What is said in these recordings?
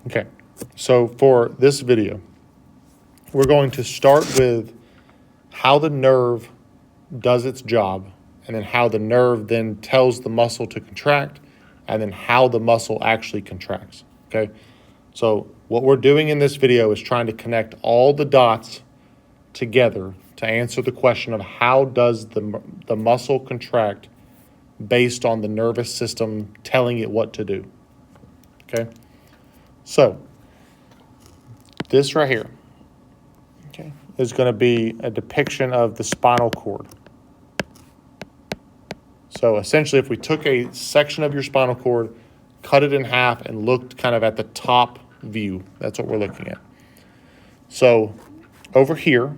Okay, so for this video, we're going to start with how the nerve does its job, and then how the nerve then tells the muscle to contract, and then how the muscle actually contracts, okay? So what we're doing in this video is trying to connect all the dots together to answer the question of how does the muscle contract based on the nervous system telling it what to do, okay? So this right here, okay, is going to be a depiction of the spinal cord. So essentially, if we took a section of your spinal cord, cut it in half, and looked kind of at the top view, that's what we're looking at. So over here,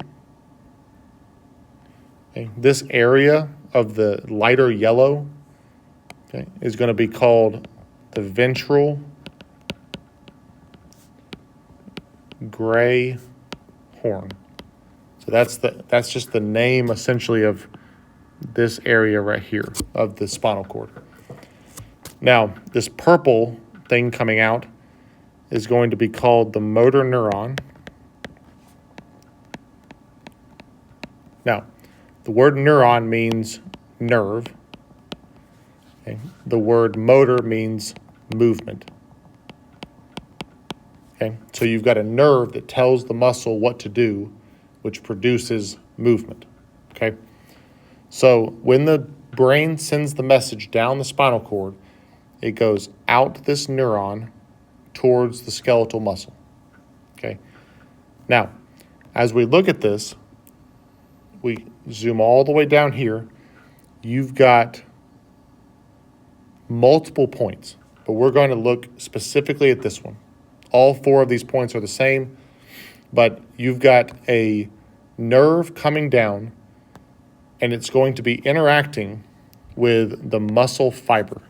okay, this area of the lighter yellow, okay, is going to be called the ventral gray horn. So that's just the name essentially of this area right here of the spinal cord. Now, this purple thing coming out is going to be called the motor neuron. Now, the word neuron means nerve. Okay? The word motor means movement. Okay? So you've got a nerve that tells the muscle what to do, which produces movement. Okay? So when the brain sends the message down the spinal cord, it goes out this neuron towards the skeletal muscle. Okay. Now, as we look at this, we zoom all the way down here. You've got multiple points, but we're going to look specifically at this one. All four of these points are the same, but you've got a nerve coming down, and it's going to be interacting with the muscle fiber.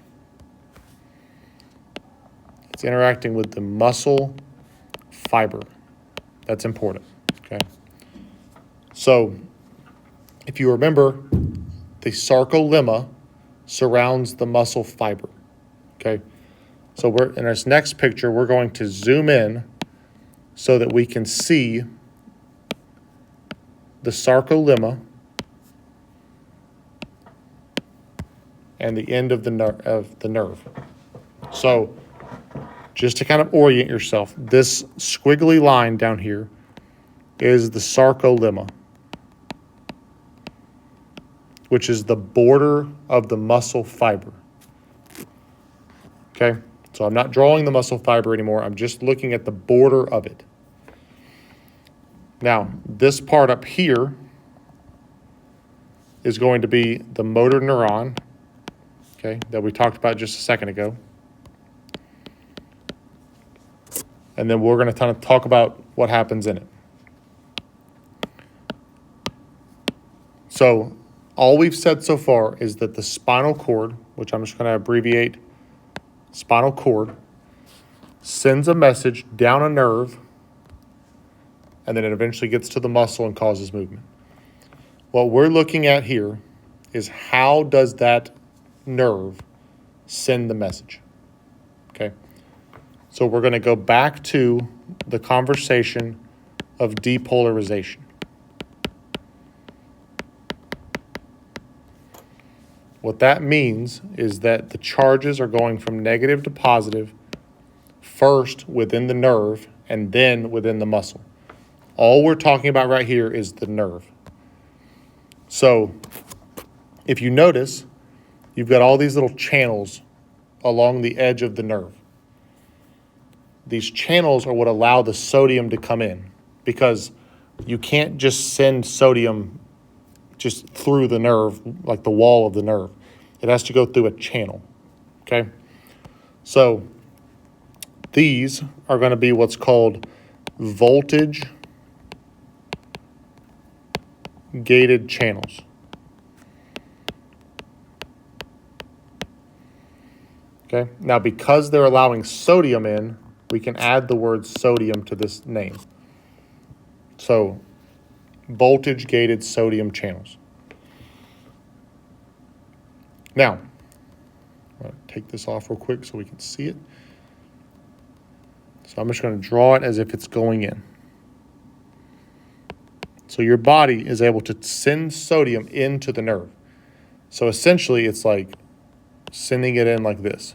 It's interacting with the muscle fiber. That's important, okay? So if you remember, the sarcolemma surrounds the muscle fiber, okay? So we're in this next picture, we're going to zoom in so that we can see the sarcolemma and the end of the nerve. So just to kind of orient yourself, this squiggly line down here is the sarcolemma, which is the border of the muscle fiber. Okay, so I'm not drawing the muscle fiber anymore. I'm just looking at the border of it. Now, this part up here is going to be the motor neuron, okay, that we talked about just a second ago. And then we're going to kind of talk about what happens in it. So all we've said so far is that the spinal cord, which I'm just going to abbreviate spinal cord, sends a message down a nerve, and then it eventually gets to the muscle and causes movement. What we're looking at here is how does that nerve send the message, okay? So we're going to go back to the conversation of depolarization. What that means is that the charges are going from negative to positive first within the nerve and then within the muscle. All we're talking about right here is the nerve. So if you notice, you've got all these little channels along the edge of the nerve. These channels are what allow the sodium to come in, because you can't just send sodium just through the nerve, like the wall of the nerve. It has to go through a channel, okay? So these are going to be what's called voltage-gated channels. Okay, now because they're allowing sodium in, we can add the word sodium to this name. So voltage-gated sodium channels. Now, I'm going to take this off real quick so we can see it. So I'm just going to draw it as if it's going in. So your body is able to send sodium into the nerve. So essentially, it's like sending it in like this.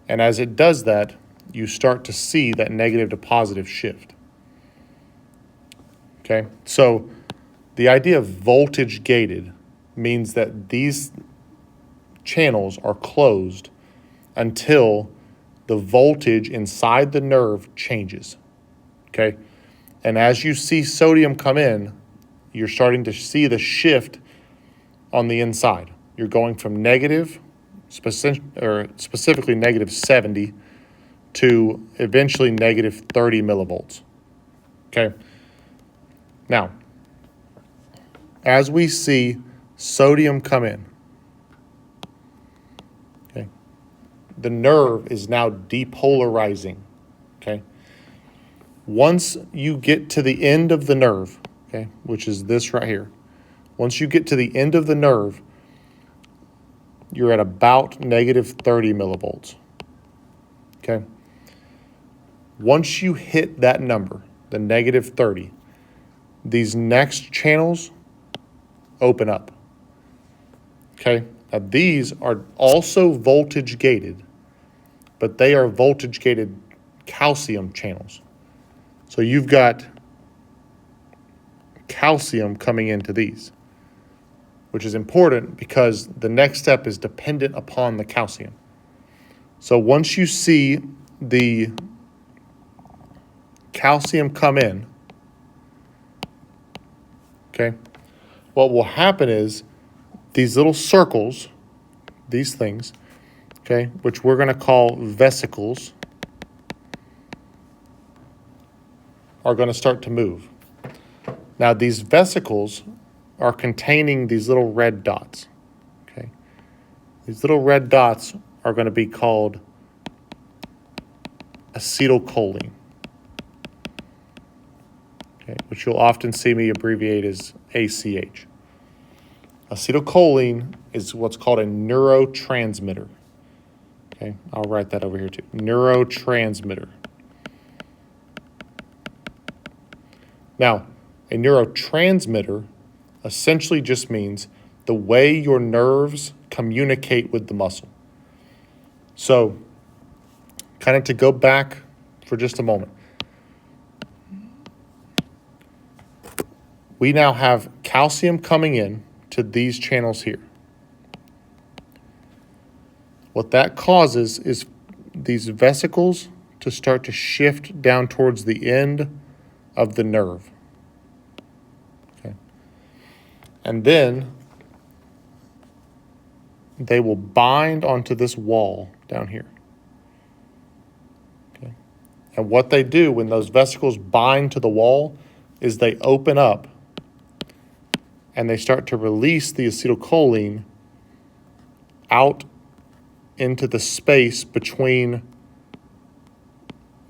And as it does that, you start to see that negative to positive shift. Okay, so the idea of voltage gated means that these channels are closed until the voltage inside the nerve changes. Okay, and as you see sodium come in, you're starting to see the shift on the inside. You're going from negative, specifically negative 70, to eventually negative 30 millivolts. Okay. Now, as we see sodium come in, okay, the nerve is now depolarizing. Okay. Once you get to the end of the nerve, okay, which is this right here, once you get to the end of the nerve, you're at about negative 30 millivolts. Okay. Once you hit that number, the negative 30, these next channels open up. Okay. Now these are also voltage gated, but they are voltage gated calcium channels. So you've got calcium coming into these, which is important because the next step is dependent upon the calcium. So once you see the calcium come in, okay, what will happen is these little circles, these things, okay, which we're going to call vesicles, are going to start to move. Now, these vesicles are containing these little red dots, okay? These little red dots are going to be called acetylcholine, okay, which you'll often see me abbreviate as ACH. Acetylcholine is what's called a neurotransmitter. Okay, I'll write that over here too. Neurotransmitter. Now, a neurotransmitter essentially just means the way your nerves communicate with the muscle. So, kind of to go back for just a moment, we now have calcium coming in to these channels here. What that causes is these vesicles to start to shift down towards the end of the nerve. Okay. And then they will bind onto this wall down here. Okay. And what they do when those vesicles bind to the wall is they open up and they start to release the acetylcholine out into the space between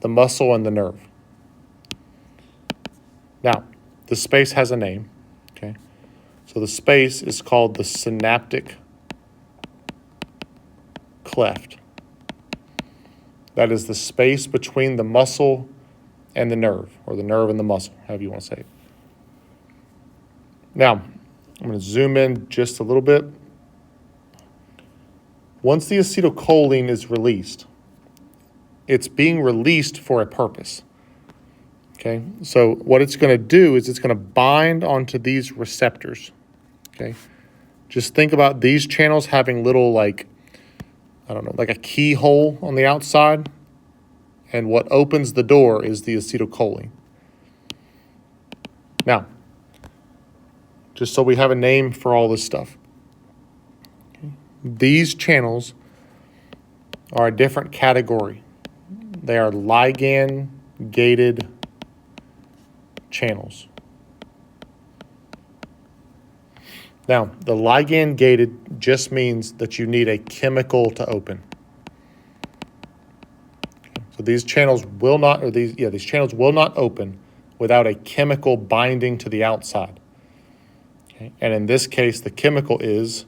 the muscle and the nerve. Now, the space has a name, okay? So the space is called the synaptic cleft. That is the space between the muscle and the nerve, or the nerve and the muscle, however you want to say it. Now, I'm going to zoom in just a little bit. Once the acetylcholine is released, it's being released for a purpose. Okay, so what it's going to do is it's going to bind onto these receptors. Okay, just think about these channels having little, like, I don't know, like a keyhole on the outside, and what opens the door is the acetylcholine. Now, just so we have a name for all this stuff, okay, these channels are a different category. They are ligand-gated channels. Now, the ligand-gated just means that you need a chemical to open. Okay, so these channels will not, these channels will not open without a chemical binding to the outside. Okay, and in this case, the chemical is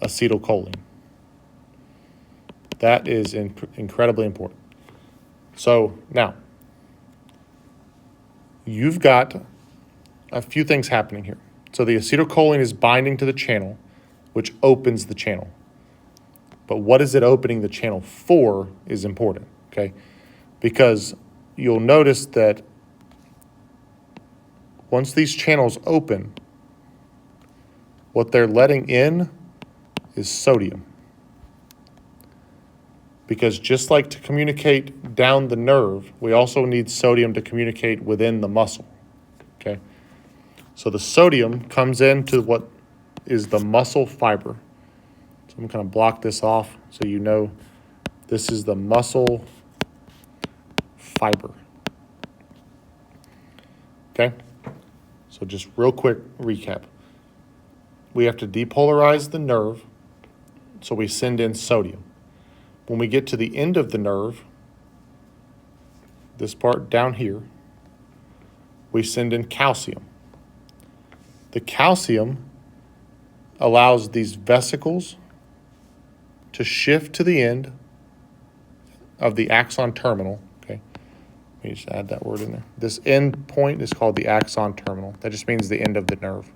acetylcholine. That is incredibly important. So now, you've got a few things happening here. So the acetylcholine is binding to the channel, which opens the channel. But what is it opening the channel for is important, okay? Because you'll notice that once these channels open, what they're letting in is sodium. Because just like to communicate down the nerve, we also need sodium to communicate within the muscle, okay? So the sodium comes into what is the muscle fiber. So I'm going to block this off so you know this is the muscle fiber. Okay? So just real quick recap. We have to depolarize the nerve, so we send in sodium. When we get to the end of the nerve, this part down here, we send in calcium. The calcium allows these vesicles to shift to the end of the axon terminal. Okay, let me just add that word in there. This end point is called the axon terminal. That just means the end of the nerve.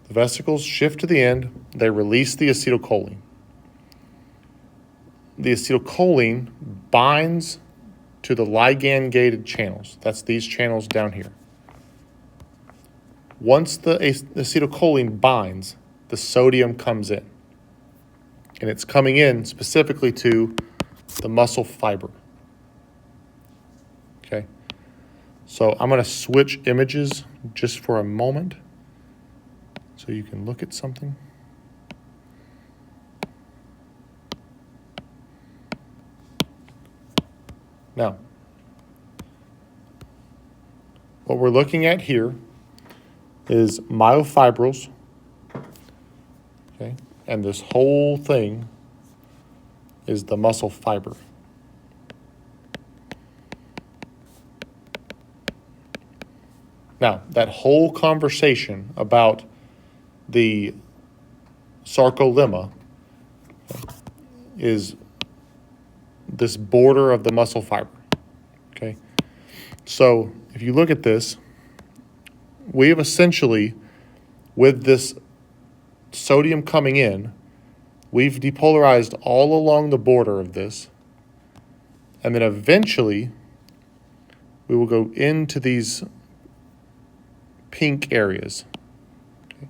The vesicles shift to the end. They release the acetylcholine. The acetylcholine binds to the ligand-gated channels. That's these channels down here. Once the acetylcholine binds, the sodium comes in. And it's coming in specifically to the muscle fiber. Okay? So I'm going to switch images just for a moment so you can look at something. Now, what we're looking at here is myofibrils, okay? And this whole thing is the muscle fiber. Now, that whole conversation about the sarcolemma is this border of the muscle fiber, okay? So if you look at this, we have essentially, with this sodium coming in, we've depolarized all along the border of this, and then eventually we will go into these pink areas. Okay?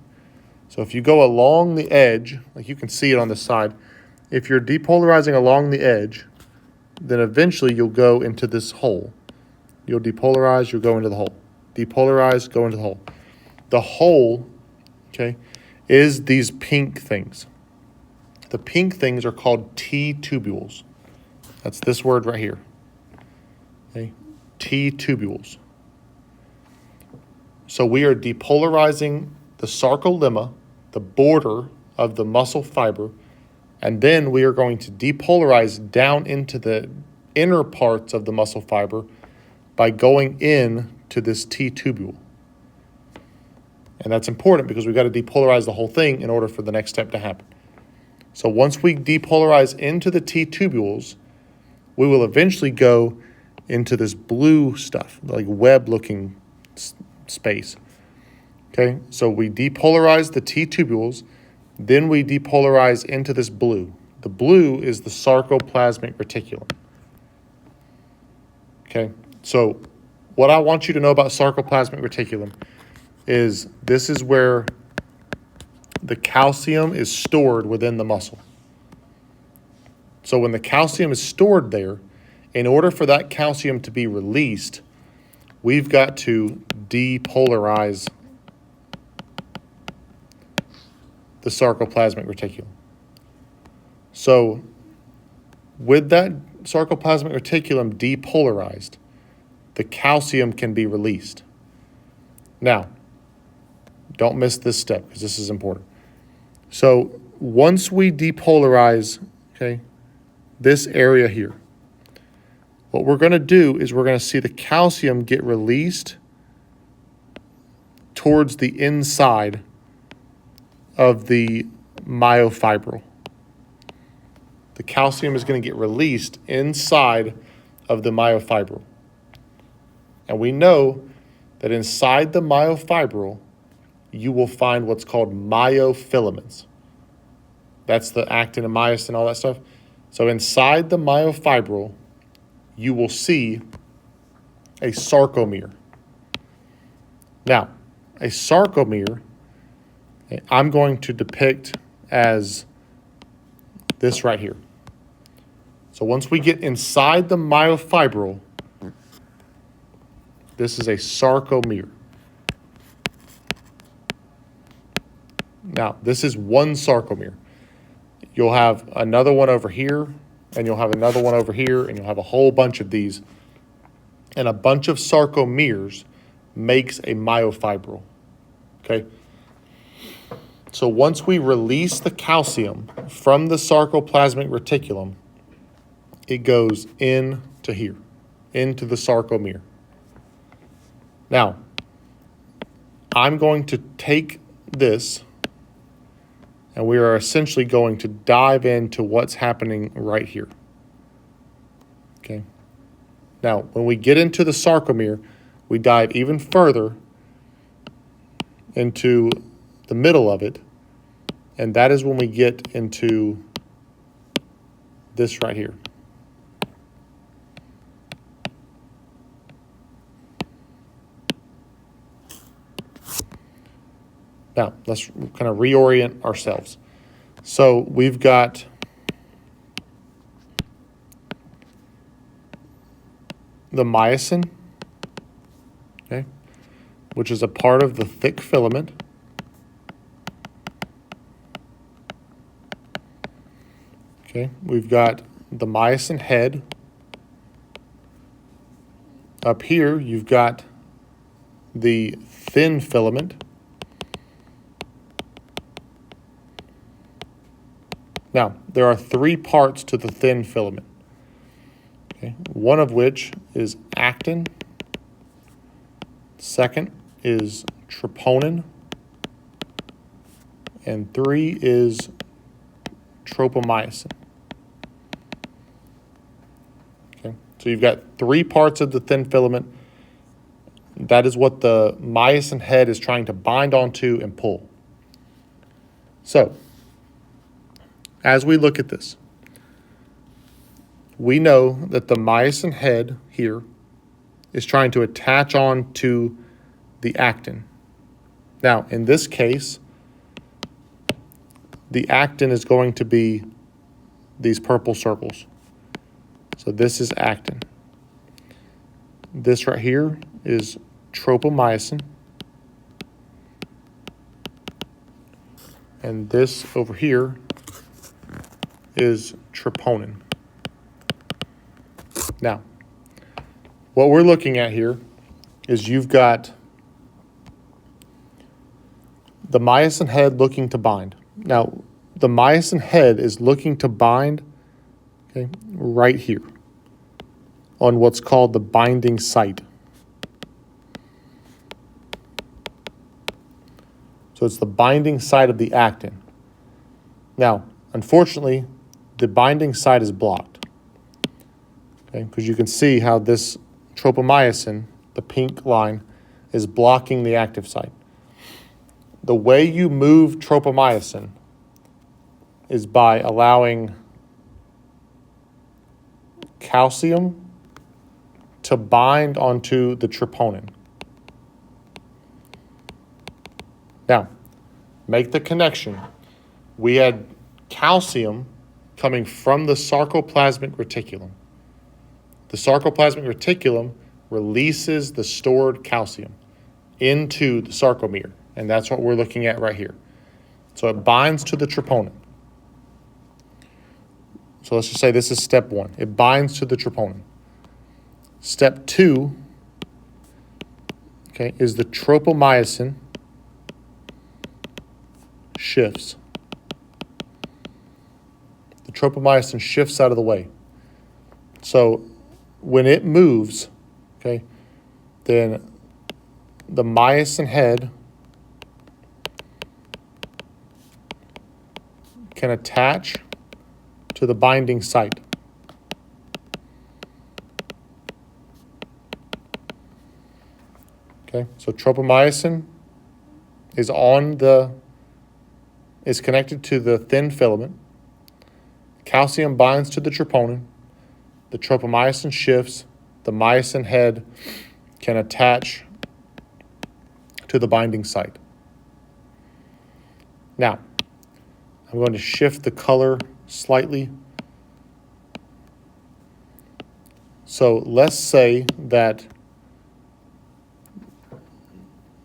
So if you go along the edge, like you can see it on the side, if you're depolarizing along the edge, then eventually you'll go into this hole. You'll depolarize, you'll go into the hole. Depolarize, go into the hole. The hole, okay, is these pink things. The pink things are called T-tubules. That's this word right here. Okay, T-tubules. So we are depolarizing the sarcolemma, the border of the muscle fiber, and then we are going to depolarize down into the inner parts of the muscle fiber by going in to this T-tubule. And that's important because we've got to depolarize the whole thing in order for the next step to happen. So once we depolarize into the T-tubules, we will eventually go into this blue stuff, like web-looking space. Okay, so we depolarize the T-tubules, then we depolarize into this blue. The blue is the sarcoplasmic reticulum. Okay, so what I want you to know about sarcoplasmic reticulum is this is where the calcium is stored within the muscle. So when the calcium is stored there, in order for that calcium to be released, we've got to depolarize the sarcoplasmic reticulum. So with that sarcoplasmic reticulum depolarized, the calcium can be released. Now, don't miss this step because this is important. So once we depolarize, okay, this area here, what we're going to do is we're going to see the calcium get released towards the inside of the myofibril. The calcium is going to get released inside of the myofibril. And we know that inside the myofibril, you will find what's called myofilaments. That's the actin and myosin, all that stuff. So inside the myofibril, you will see a sarcomere. Now, a sarcomere, I'm going to depict as this right here. So once we get inside the myofibril, this is a sarcomere. Now, this is one sarcomere. You'll have another one over here, and you'll have another one over here, and you'll have a whole bunch of these. And a bunch of sarcomeres makes a myofibril, okay? So once we release the calcium from the sarcoplasmic reticulum, it goes into here, into the sarcomere. Now, I'm going to take this, and we are essentially going to dive into what's happening right here. Okay. Now, when we get into the sarcomere, we dive even further into the middle of it, and that is when we get into this right here. Now, let's kind of reorient ourselves. So we've got the myosin, okay, which is a part of the thick filament. Okay, we've got the myosin head. Up here, you've got the thin filament. Now, there are three parts to the thin filament, okay? One of which is actin, second is troponin, and three is tropomyosin. Okay, so you've got three parts of the thin filament. That is what the myosin head is trying to bind onto and pull. So, as we look at this, we know that the myosin head here is trying to attach on to the actin. Now, in this case, the actin is going to be these purple circles. So this is actin. This right here is tropomyosin. And this over here is troponin. Now, what we're looking at here is you've got the myosin head looking to bind. Now, the myosin head is looking to bind, okay, right here on what's called the binding site. So it's the binding site of the actin. Now, unfortunately, the binding site is blocked, okay, because you can see how this tropomyosin, the pink line, is blocking the active site. The way you move tropomyosin is by allowing calcium to bind onto the troponin. Now, make the connection. We had calcium coming from the sarcoplasmic reticulum. The sarcoplasmic reticulum releases the stored calcium into the sarcomere, and that's what we're looking at right here. So it binds to the troponin. So let's just say this is step one. It binds to the troponin. Step two, okay, is the tropomyosin shifts. The tropomyosin shifts out of the way. So when it moves, okay, then the myosin head can attach to the binding site. Okay, so tropomyosin is connected to the thin filament. Calcium binds to the troponin. The tropomyosin shifts. The myosin head can attach to the binding site. Now, I'm going to shift the color slightly. So let's say that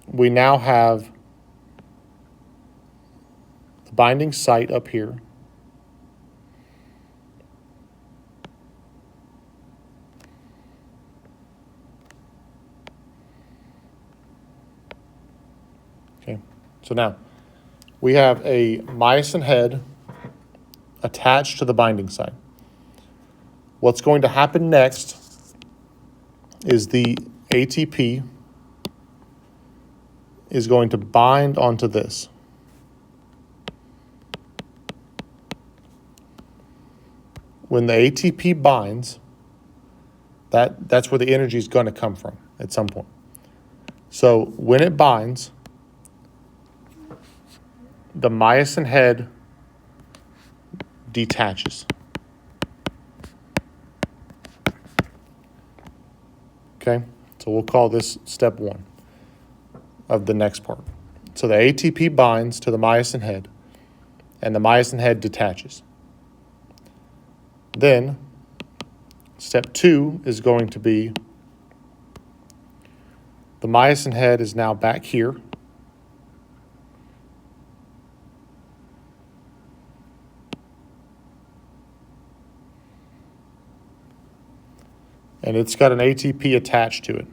we now have the binding site up here. Okay, so now we have a myosin head attached to the binding site. What's going to happen next is the ATP is going to bind onto this. When the ATP binds, that's where the energy is going to come from at some point. So when it binds, the myosin head detaches. Okay, so we'll call this step 1 of the next part. So the ATP binds to the myosin head, and the myosin head detaches. Then, step 2 is going to be the myosin head is now back here. And it's got an ATP attached to it.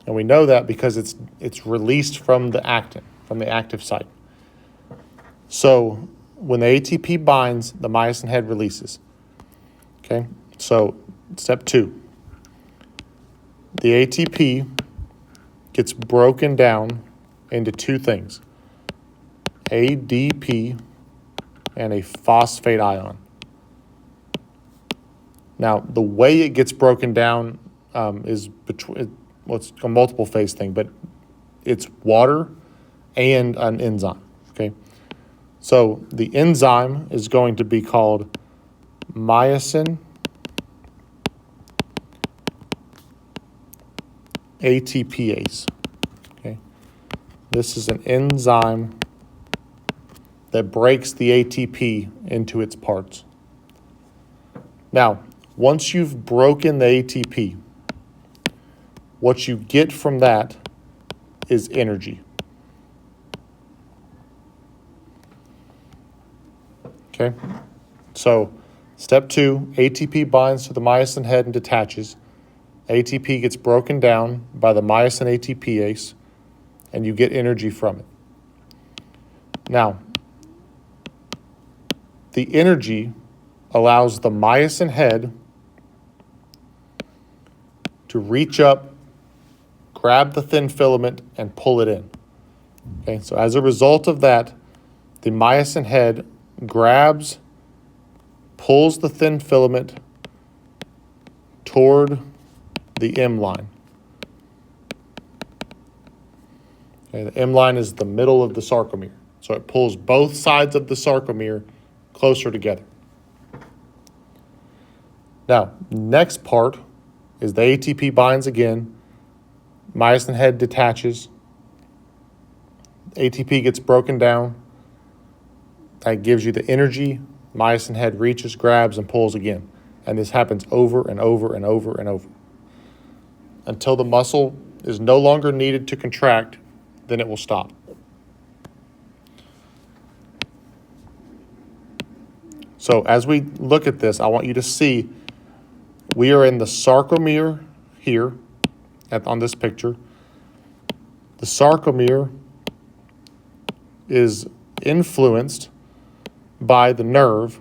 And we know that because it's released from the actin, from the active site. So when the ATP binds, the myosin head releases. Okay, so step 2. The ATP gets broken down into 2 things, ADP and a phosphate ion. Now, the way it gets broken down is between, well, it's a multiple phase thing, but it's water and an enzyme, okay? So the enzyme is going to be called myosin ATPase, okay? This is an enzyme that breaks the ATP into its parts. Now, once you've broken the ATP, what you get from that is energy. Okay? So, step 2, ATP binds to the myosin head and detaches. ATP gets broken down by the myosin ATPase, and you get energy from it. Now, the energy allows the myosin head to reach up, grab the thin filament, and pull it in. Okay, so as a result of that, the myosin head grabs, pulls the thin filament toward the M line. Okay, the M line is the middle of the sarcomere. So it pulls both sides of the sarcomere closer together. Now, next part is the ATP binds again, myosin head detaches, ATP gets broken down, that gives you the energy, myosin head reaches, grabs, and pulls again. And this happens over and over and over and over. Until the muscle is no longer needed to contract, then it will stop. So as we look at this, I want you to see we are in the sarcomere here on this picture. The sarcomere is influenced by the nerve.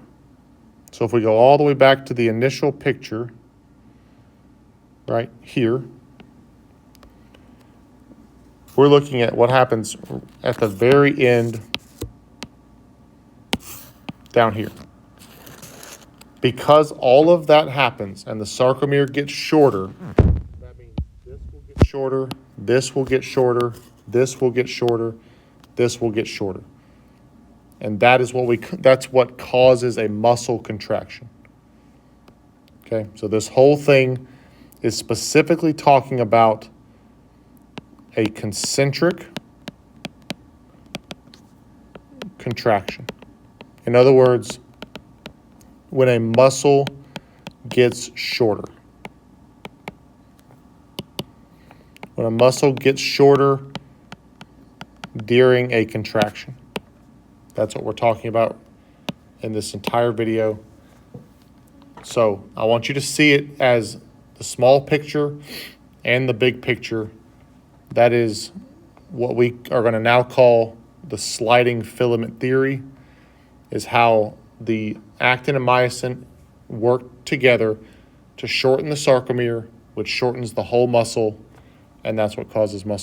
So if we go all the way back to the initial picture, right here, we're looking at what happens at the very end down here. Because all of that happens and the sarcomere gets shorter, that means this will get shorter, this will get shorter, this will get shorter, this will get shorter. And that's what causes a muscle contraction. Okay, so this whole thing is specifically talking about a concentric contraction. In other words, when a muscle gets shorter. When a muscle gets shorter during a contraction. That's what we're talking about in this entire video. So I want you to see it as the small picture and the big picture. That is what we are going to now call the sliding filament theory, is how the actin and myosin work together to shorten the sarcomere, which shortens the whole muscle, and that's what causes muscle